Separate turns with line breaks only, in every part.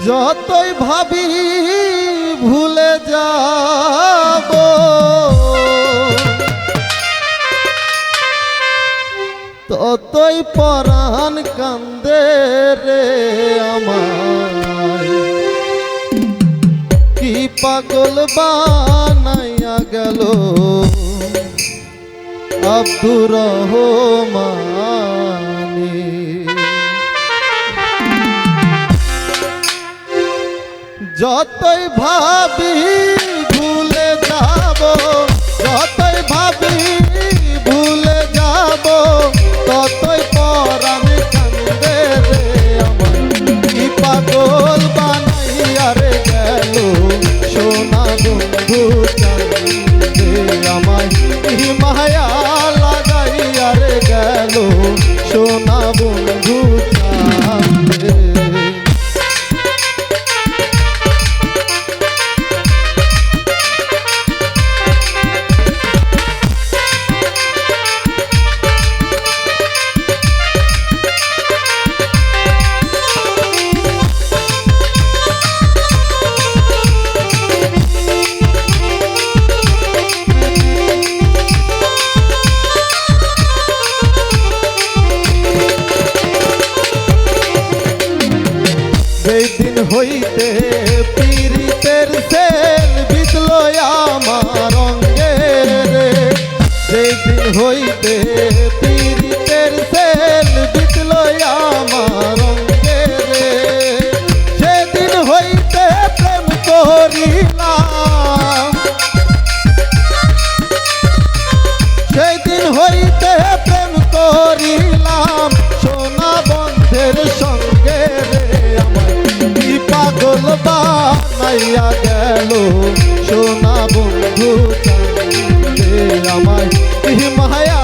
যতই ভাবি ভুলে যাব ততই পরাণ কান্দে রে আমায় কি পাগল বানাইয়া গেল আব্দুর রহমানি। যতই ভাবি ভুলে যাব যতই ভাবি ভুলে যাব ততই পরাণ কান্দে রে আমায় কি পাগল বানাইয়া রে গেল সোনা বন্ধু কান্দে আমায় কি মায়া লাগাইয়া রে গেল সোনা বন্ধু কান্দে। সেই দিন হইতে পীড়িতের সেল বিতল আমার অঙ্গে রে সেই দিন হইতে পীড়িতের সেল বিতল আমার অঙ্গে রে সেদিন হইতে প্রেম করিলাম সেদিন হইতে প্রেম করিলাম সোনা বন্ধের সঙ্গে রে পাগল বানাইয়া গেল সোনা বন্ধু কান্দে আমায় কি মায়া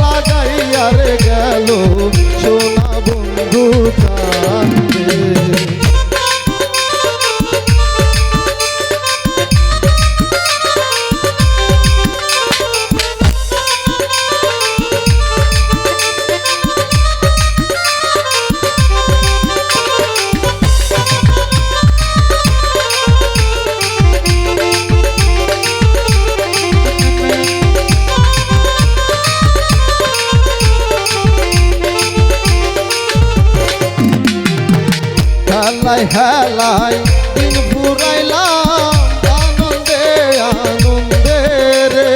লাগাইয়া রে গেল সোনা বন্ধু কান্দে। হেলাই হেলাই দিন ফুরাইলাম আনন্দে আনন্দে রে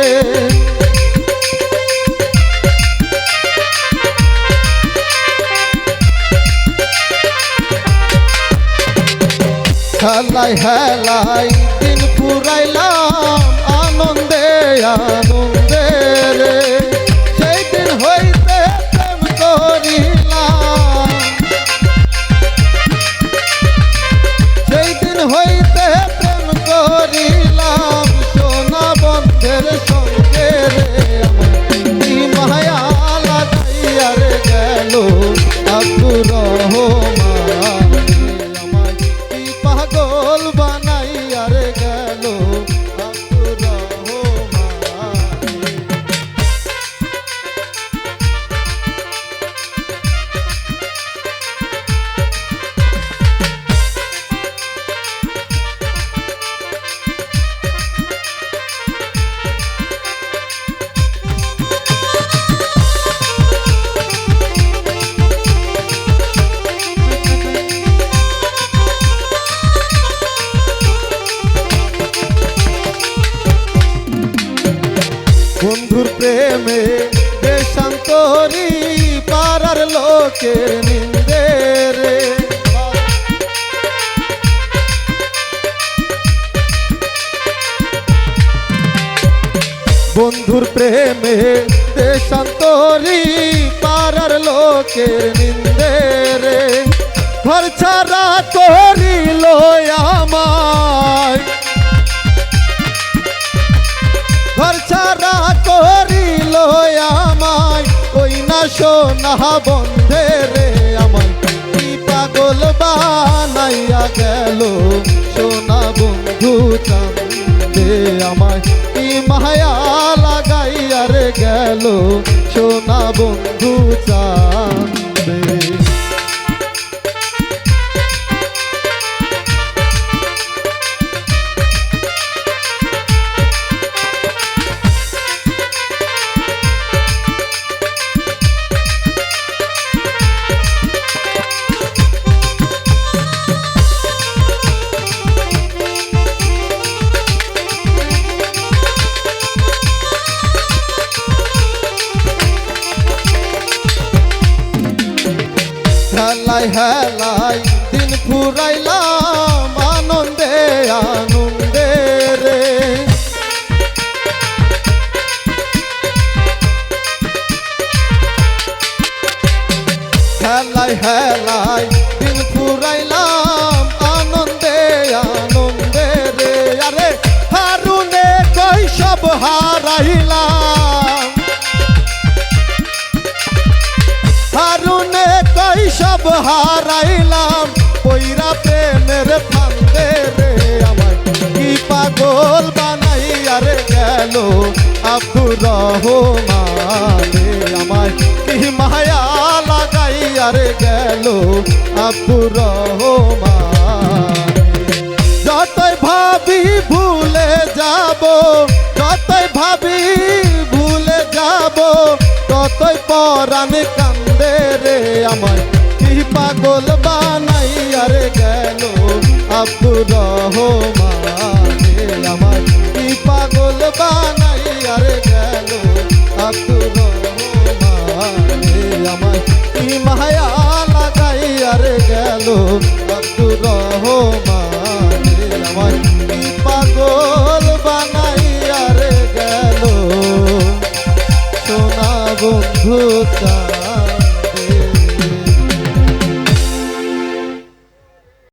হেলাই হেলাই দিন ফুরাইলাম আনন্দে আনন্দে রে সেই দিন হইতে প্রেম করিলাম হইতে প্রেম করিলাম সোনা বন্ধের সঙ্গে রে কি মায়া লাগাইয়া রে গেল আব্দুর রহমানি আমায় কি পাগল বানাইয়া রে গেল আব্দুর রহমানি। বন্ধুর প্রেমে দেশান্তরী পাড়ার লোকের নিন্দে রে বন্ধুর প্রেমে দেশান্তরী পাড়ার লোকের নিন্দে রে ঘর ছাড়া করিল আমায় ঘর ছাড়া করিল আমায় ওই না সোনা বন্ধে রে আমায় কি পাগল বানাইয়া গেল সোনা বন্ধু কান্দে আমায় কি মায়া লাগাইয়া রে গেল সোনা বন্ধু কান্দে। ফুরাইলাম আনন্দে আনন্দে রে। হেলাই হেলাই দিন ফুরাইলাম আনন্দে আনন্দে রে। আরে হারুনে কৈশব হারাইলাম, হারুনে কৈশব হারাইলাম পইরা প্রেমের ফান্দে রে। আমার কি পাগল বানাইয়া রে গেল আব্দুর রহমান রে। আমার কি মায়া লাগাইয়া রে গেল আব্দুর রহমান। যতই ভাবি ভুলে যাব, যতই ভাবি ভুলে যাব, ততই পরাণ কান্দে রে। আমার কি পাগল বানাইয়া রে গেল আব্দুর রহমান রে। আমার কি পাগল বানাইয়া রে গেল আব্দুর রহমান রে। আমার কি মায়া লাগাইয়া রে গেল আব্দুর রহমান রে। আমার কি পাগল বানাইয়া রে গেল সোনা বন্ধু।